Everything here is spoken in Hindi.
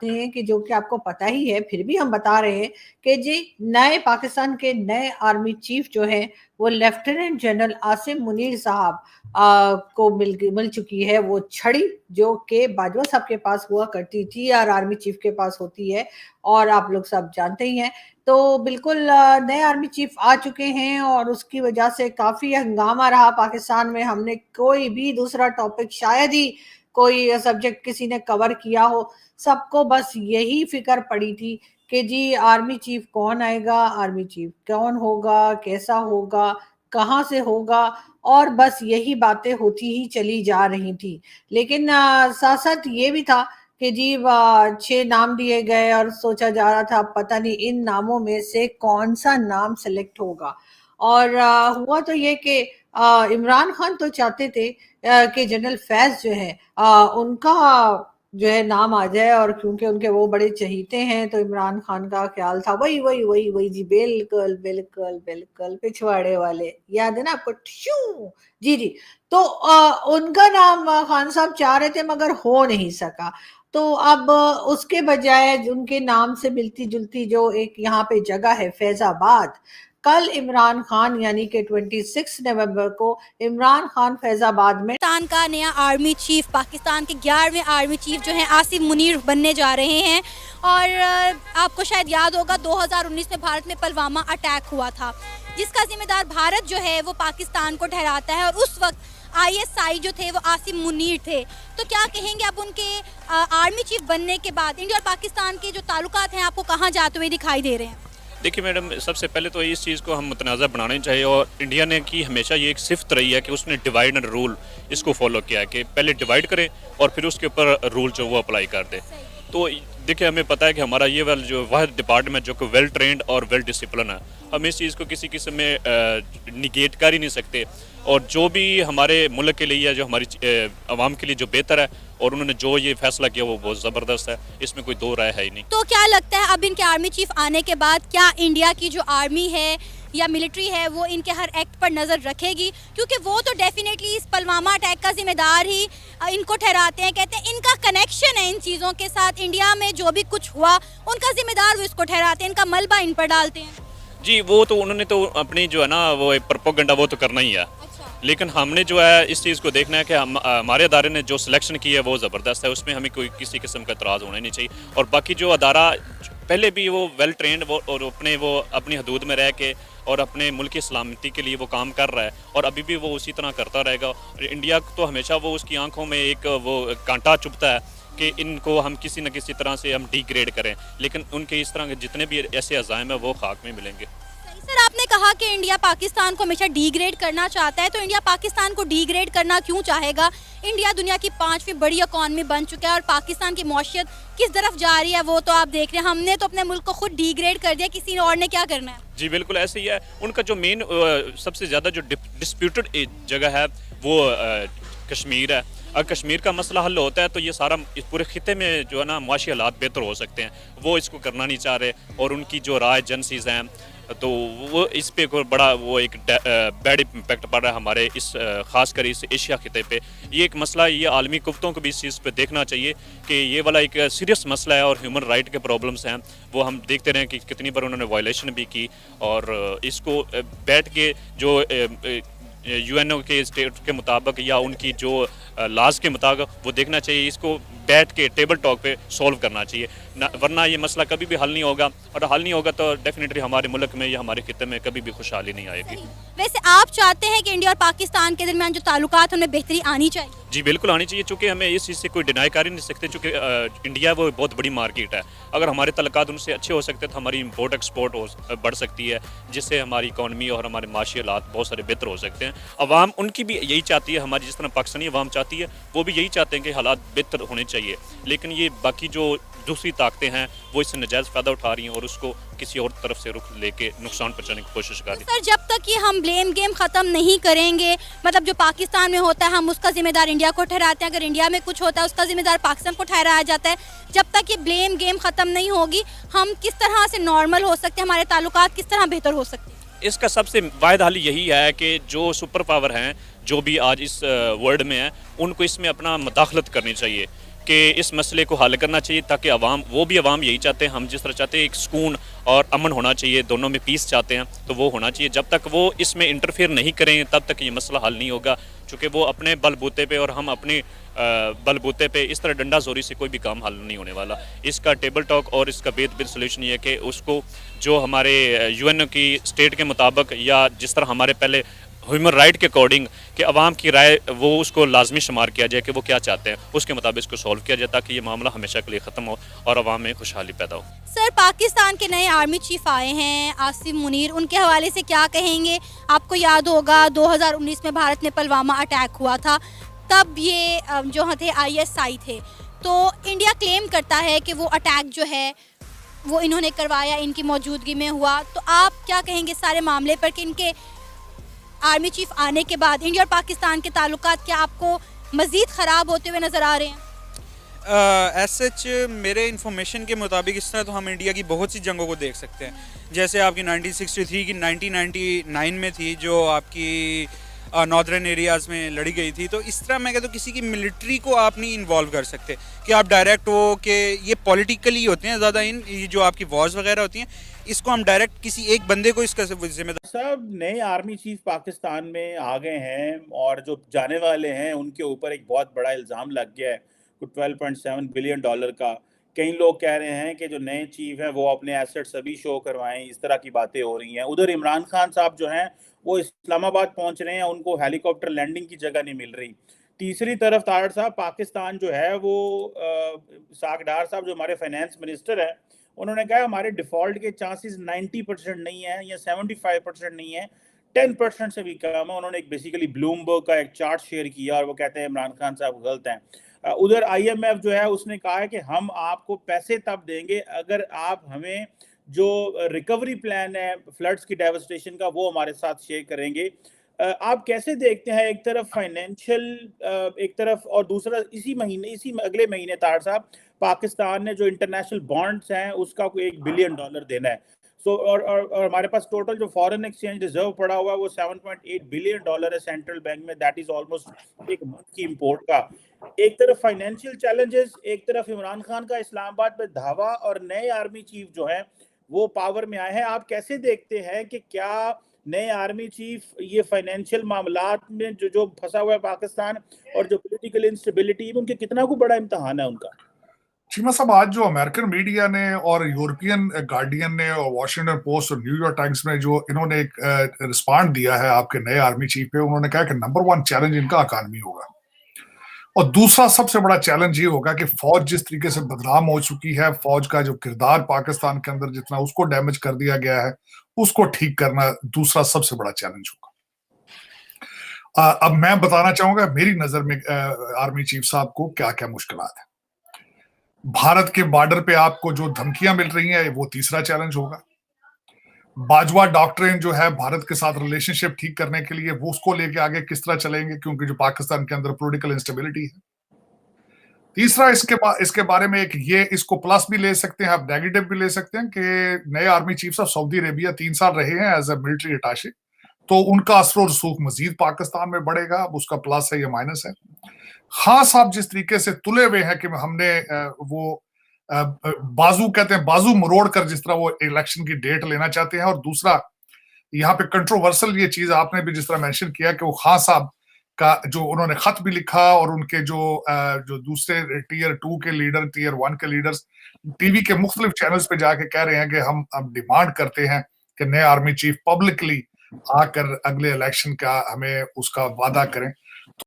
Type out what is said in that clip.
हैं कि जो कि आपको पता ही है, फिर भी हम बता रहे हैं कि जी नए पाकिस्तान के नए आर्मी चीफ जो हैं, वो लेफ्टिनेंट जनरल आसिम मुनीर साहब को मिल चुकी है वो छड़ी जो कि बाजवा साहब के पास हुआ करती थी और आर्मी चीफ के पास होती है और आप लोग सब जानते ही हैं। तो बिल्कुल नए आर्मी चीफ आ चुके हैं और उसकी वजह से काफ़ी हंगामा रहा पाकिस्तान में। हमने कोई भी दूसरा टॉपिक शायद ही कोई सब्जेक्ट किसी ने कवर किया हो, सबको बस यही फिक्र पड़ी थी कि जी आर्मी चीफ कौन आएगा, आर्मी चीफ कौन होगा, कैसा होगा, कहाँ से होगा, और बस यही बातें होती ही चली जा रही थी। लेकिन साथ साथ ये भी था कि जी 6 नाम दिए गए और सोचा जा रहा था पता नहीं इन नामों में से कौन सा नाम सेलेक्ट होगा। और हुआ तो ये कि इमरान खान तो चाहते थे कि जनरल फैज जो है उनका जो है नाम आ जाए, और क्योंकि उनके वो बड़े चहीते हैं तो इमरान खान का ख्याल था वही वही वही वही जी, बिल्कुल बिल्कुल बिल्कुल पिछवाड़े वाले, याद है ना आपको? ट्शू जी जी। तो उनका नाम खान साहब चाह रहे थे मगर हो नहीं सका। तो अब उसके बजाय उनके नाम से मिलती जुलती जो एक यहाँ पे जगह है फैजाबाद, कल इमरान खान यानी कि 26 नवंबर को इमरान खान फैजाबाद में पाकिस्तान का नया आर्मी चीफ, पाकिस्तान के 11वें आर्मी चीफ जो हैं आसिम मुनीर बनने जा रहे हैं। और आपको शायद याद होगा 2019 में भारत में पुलवामा अटैक हुआ था, जिसका जिम्मेदार भारत जो है वो पाकिस्तान को ठहराता है, और उस वक्त आईएसआई जो थे वो आसिम मुनीर थे। तो क्या कहेंगे आप उनके आर्मी चीफ बनने के बाद इंडिया और पाकिस्तान के जो ताल्लुकात हैं आपको कहाँ जाते हुए दिखाई दे रहे हैं? देखिए मैडम, सबसे पहले तो इस चीज़ को हम मुतनाज़ा बनाना चाहिए, और इंडिया ने की हमेशा ये एक सिफ्त रही है कि उसने डिवाइड एंड रूल इसको फॉलो किया है कि पहले डिवाइड करें और फिर उसके ऊपर रूल जो वो अप्लाई कर दे। तो देखिए हमें पता है कि हमारा ये वाला जो वाहिद डिपार्टमेंट जो कि वेल ट्रेंड और वेल डिसिप्लिन है, हम इस चीज़ को किसी किस्म में निगेट कर ही नहीं सकते। और जो भी हमारे मुल्क के लिए या जो हमारी आवाम के लिए जो बेहतर है, और उन्होंने जो ये फैसला किया वो बहुत ज़बरदस्त है, इसमें कोई दो राय है ही नहीं। तो क्या लगता है अब इनके आर्मी चीफ आने के बाद क्या इंडिया की जो आर्मी है या मिलिट्री है वो इनके हर एक्ट पर नज़र रखेगी? क्योंकि वो तो डेफिनेटली इस पुलवामा अटैक का जिम्मेदार ही इनको ठहराते हैं, कहते हैं इनका कनेक्शन है इन चीज़ों के साथ, इंडिया में जो भी कुछ हुआ उनका जिम्मेदार वो इसको ठहराते हैं, इनका मलबा इन पर डालते हैं। जी, वो तो उन्होंने तो अपनी जो है ना वो प्रोपेगेंडा वो तो करना ही है। लेकिन हमने जो है इस चीज़ को देखना है कि हमारे अदारे ने जो सिलेक्शन की है वो ज़बरदस्त है, उसमें हमें कोई किसी किस्म का एतराज़ होना नहीं चाहिए। और बाकी जो अदारा पहले भी वो वेल ट्रेंड वो और वो अपनी हदूद में रह के और अपने मुल्क की सलामती के लिए वो काम कर रहा है, और अभी भी वो उसी तरह करता रहेगा। और इंडिया तो हमेशा वो उसकी आंखों में एक वो कांटा चुभता है कि इनको हम किसी न किसी तरह से हम डिग्रेड करें, लेकिन उनके इस तरह के जितने भी ऐसे अज़ाइम है वो खाक में मिलेंगे। सर, आपने कहा कि इंडिया पाकिस्तान को हमेशा डिग्रेड करना चाहता है, तो इंडिया पाकिस्तान को डिग्रेड करना क्यों चाहेगा? इंडिया दुनिया की 5वीं बड़ी इकॉनमी बन चुका है और पाकिस्तान की मौशियत किस तरफ जा रही है वो तो आप देख रहे हैं। हमने तो अपने मुल्क को खुद डिग्रेड कर दिया, किसी और ने क्या करना है? जी बिल्कुल ऐसे ही है। उनका जो मेन सबसे ज़्यादा जो डिस्प्यूटेड जगह है वो कश्मीर है। अगर कश्मीर का मसला हल होता है तो ये सारा इस पूरे खिते में जो है ना माशी हालात बेहतर हो सकते हैं, वो इसको करना नहीं चाह रहे। और उनकी जो राय एजेंसीज हैं तो वो इस पे कोई बड़ा वो एक बैड इम्पैक्ट पड़ रहा है हमारे इस ख़ासकर इस एशिया खिते पे। ये एक मसला, ये आलमी कुव्वतों को भी इस चीज़ पे देखना चाहिए कि ये वाला एक सीरियस मसला है और ह्यूमन राइट के प्रॉब्लम्स हैं वो हम देखते रहे कि कितनी बार उन्होंने वायलेशन भी की। और इसको बैठ के जो यूएनओ के स्टेट के मुताबिक या उनकी जो लाज के मुताबिक वो देखना चाहिए, इसको बैठ के टेबल टॉक पे सॉल्व करना चाहिए, वरना ये मसला कभी भी हल नहीं होगा। और हल नहीं होगा तो डेफिनेटली हमारे मुल्क में या हमारे खिते में कभी भी खुशहाली नहीं आएगी। वैसे आप चाहते हैं कि इंडिया और पाकिस्तान के दरमियान जो ताल्लुकात उनमें बेहतरी आनी चाहिए? जी बिल्कुल आनी चाहिए, चूँकि हमें इस चीज़ से कोई डिनाई कर ही नहीं सकते, चूँकि इंडिया वो बहुत बड़ी मार्केट है। अगर हमारे तल्लुकात उनसे अच्छे हो सकते तो हमारी इम्पोर्ट एक्सपोर्ट बढ़ सकती है, जिससे हमारी इकॉनमी और हमारे माशी हालात बहुत सारे बेहतर हो सकते हैं। अवाम उनकी भी यही चाहती है, हमारी जिस तरह पाकिस्तानी अवाम चाहती है वो भी यही चाहते हैं कि हालात बेहतर होने चाहिए। लेकिन ये बाकी जो दूसरी ताकतें हैं वो इससे नजायज़ फ़ायदा उठा रही हैं और उसको किसी और तरफ से रुख लेके नुकसान पहुंचाने की कोशिश कर रही हैं। सर, जब तक ये हम ब्लेम गेम ख़त्म नहीं करेंगे, मतलब जो पाकिस्तान में होता है हम उसका जिम्मेदार इंडिया को ठहराते हैं, अगर इंडिया में कुछ होता है उसका जिम्मेदार पाकिस्तान को ठहराया जाता है, जब तक ये ब्लेम गेम ख़त्म नहीं होगी हम किस तरह से नॉर्मल हो सकते हैं, हमारे ताल्लुकात किस तरह बेहतर हो सकते हैं? इसका सबसे वाहिद हल यही है कि जो सुपर पावर हैं जो भी आज इस वर्ल्ड में है उनको इसमें अपना मुदाखलत करनी चाहिए, कि इस मसले को हल करना चाहिए ताकि अवाम, वो भी अवाम यही चाहते हैं, हम जिस तरह चाहते हैं एक सुकून और अमन होना चाहिए, दोनों में पीस चाहते हैं, तो वो होना चाहिए। जब तक वो इसमें इंटरफेयर नहीं करेंगे तब तक ये मसला हल नहीं होगा, चूँकि वो अपने बलबूते पे और हम अपने बलबूते पे इस तरह डंडा जोरी से कोई भी काम हल नहीं होने वाला। इसका टेबल टॉक और इसका बेहद सोल्यूशन ये है कि उसको जो हमारे UN की स्टेट के मुताबिक या जिस तरह हमारे पहले ह्यूमन राइट के अकॉर्डिंग कि अवाम की राय वो उसको लाजमी शुमार किया जाए कि वो क्या चाहते हैं, उसके मुताबिक इसको सॉल्व किया जाए ताकि ये मामला हमेशा के लिए ख़त्म हो और अवाम में खुशहाली पैदा हो। सर, पाकिस्तान के नए आर्मी चीफ आए हैं आसिम मुनीर, उनके हवाले से क्या कहेंगे? आपको याद होगा 2019 में भारत में पुलवामा अटैक हुआ था, तब ये जो थे ISI थे, तो इंडिया क्लेम करता है कि वो अटैक जो है वो इन्होंने करवाया, इनकी मौजूदगी में हुआ। तो आप क्या कहेंगे सारे मामले पर कि इनके आर्मी चीफ आने के बाद इंडिया और पाकिस्तान के ताल्लुकात क्या आपको मज़ीद ख़राब होते हुए नज़र आ रहे हैं? एज सच मेरे इन्फॉर्मेशन के मुताबिक इस तरह तो हम इंडिया की बहुत सी जंगों को देख सकते हैं, जैसे आपकी 1963 की 1999 में थी जो आपकी नॉर्दर्न एरियाज़ में लड़ी गई थी। तो इस तरह मैं कहता हूँ किसी की मिलिट्री को आप नहीं इन्वॉल्व कर सकते कि आप डायरेक्ट हो कि ये पॉलिटिकली होते हैं ज़्यादा, ये जो आपकी वॉर्स वगैरह होती हैं इसको हम डायरेक्ट किसी एक बंदे को इसका जिम्मेदार। सब नए आर्मी चीफ पाकिस्तान में आ गए हैं और जो जाने वाले हैं उनके ऊपर एक बहुत बड़ा इल्ज़ाम लग गया है $12.7 बिलियन का। कई लोग कह रहे हैं कि जो नए चीफ हैं वो अपने एसेट्स सभी शो करवाएं, इस तरह की बातें हो रही हैं। उधर इमरान खान साहब जो हैं वो इस्लामाबाद पहुंच रहे हैं, उनको हेलीकॉप्टर लैंडिंग की जगह नहीं मिल रही। तीसरी तरफ तारड़ साहब, पाकिस्तान जो है वो सागडार साहब जो हमारे फाइनेंस मिनिस्टर हैं, उन्होंने कहा हमारे डिफ़ॉल्ट के चांसेस 90% नहीं है या 75% नहीं है, 10% से भी कम है। उन्होंने एक बेसिकली ब्लूमबर्ग का एक चार्ट शेयर किया और वो कहते हैं इमरान खान साहब गलत हैं। उधर IMF जो है उसने कहा है कि हम आपको पैसे तब देंगे अगर आप हमें जो रिकवरी प्लान है फ्लड्स की डेवस्टेशन का वो हमारे साथ शेयर करेंगे। आप कैसे देखते हैं, एक तरफ फाइनेंशियल एक तरफ और दूसरा इसी अगले महीने तार साहब पाकिस्तान ने जो इंटरनेशनल बॉन्ड्स हैं उसका कोई $1 बिलियन देना है। और हमारे पास टोटल जो फॉरेन एक्सचेंज रिजर्व पड़ा हुआ है वो $7.8 बिलियन है सेंट्रल बैंक में, दैट इज ऑलमोस्ट एक मंथ की इंपोर्ट का। एक तरफ फाइनेंशियल चैलेंजेस, एक तरफ इमरान खान का इस्लामाबाद में धावा और नए आर्मी चीफ जो हैं वो पावर में आए हैं। आप कैसे देखते हैं कि क्या नए आर्मी चीफ ये फाइनेंशियल मामलात में जो फंसा हुआ है पाकिस्तान और जो पॉलिटिकल इंस्टेबिलिटी, उनके कितना को बड़ा इम्तहान है उनका? चीमा साहब, आज जो अमेरिकन मीडिया ने और यूरोपियन गार्डियन ने और वॉशिंगटन पोस्ट और न्यूयॉर्क टाइम्स में जो इन्होंने एक रिस्पॉन्ड दिया है आपके नए आर्मी चीफ पे, उन्होंने कहा कि नंबर 1 चैलेंज इनका इकानमी होगा और दूसरा सबसे बड़ा चैलेंज ये होगा कि फौज जिस तरीके से बदनाम हो चुकी है, फौज का जो किरदार पाकिस्तान के अंदर जितना उसको डैमेज कर दिया गया है उसको ठीक करना दूसरा सबसे बड़ा चैलेंज होगा। अब मैं बताना चाहूंगा मेरी नजर में आर्मी चीफ साहब को क्या क्या मुश्किलात है। भारत के बॉर्डर पे आपको जो धमकियां मिल रही हैं वो तीसरा चैलेंज होगा। बाजवा डॉक्ट्रिन जो है भारत के साथ रिलेशनशिप ठीक करने के लिए, वो उसको लेके आगे किस तरह चलेंगे, क्योंकि जो पाकिस्तान के अंदर पॉलिटिकल इंस्टेबिलिटी है। तीसरा इसके बारे में एक ये इसको प्लस भी ले सकते हैं, आप नेगेटिव भी ले सकते हैं कि नए आर्मी चीफ साहब सऊदी अरेबिया 3 साल रहे हैं एज ए मिलिट्री अटैचे, तो उनका असर और रसूख मजीद पाकिस्तान में बढ़ेगा। अब उसका प्लस है या माइनस है। खान साहब जिस तरीके से तुले हुए हैं कि हमने वो बाजू कहते हैं, बाजू मरोड़ कर जिस तरह वो इलेक्शन की डेट लेना चाहते हैं। और दूसरा यहाँ पे कंट्रोवर्सल ये चीज आपने भी जिस तरह मेंशन किया कि वो खान साहब का जो उन्होंने खत भी लिखा और उनके जो दूसरे टीयर 2 के लीडर, टीयर 1 के लीडर्स टीवी के मुख्तलिफ चैनल्स पे जाके कह रहे हैं कि हम अब डिमांड करते हैं कि नए आर्मी चीफ पब्लिकली आकर अगले इलेक्शन का हमें उसका वादा करें।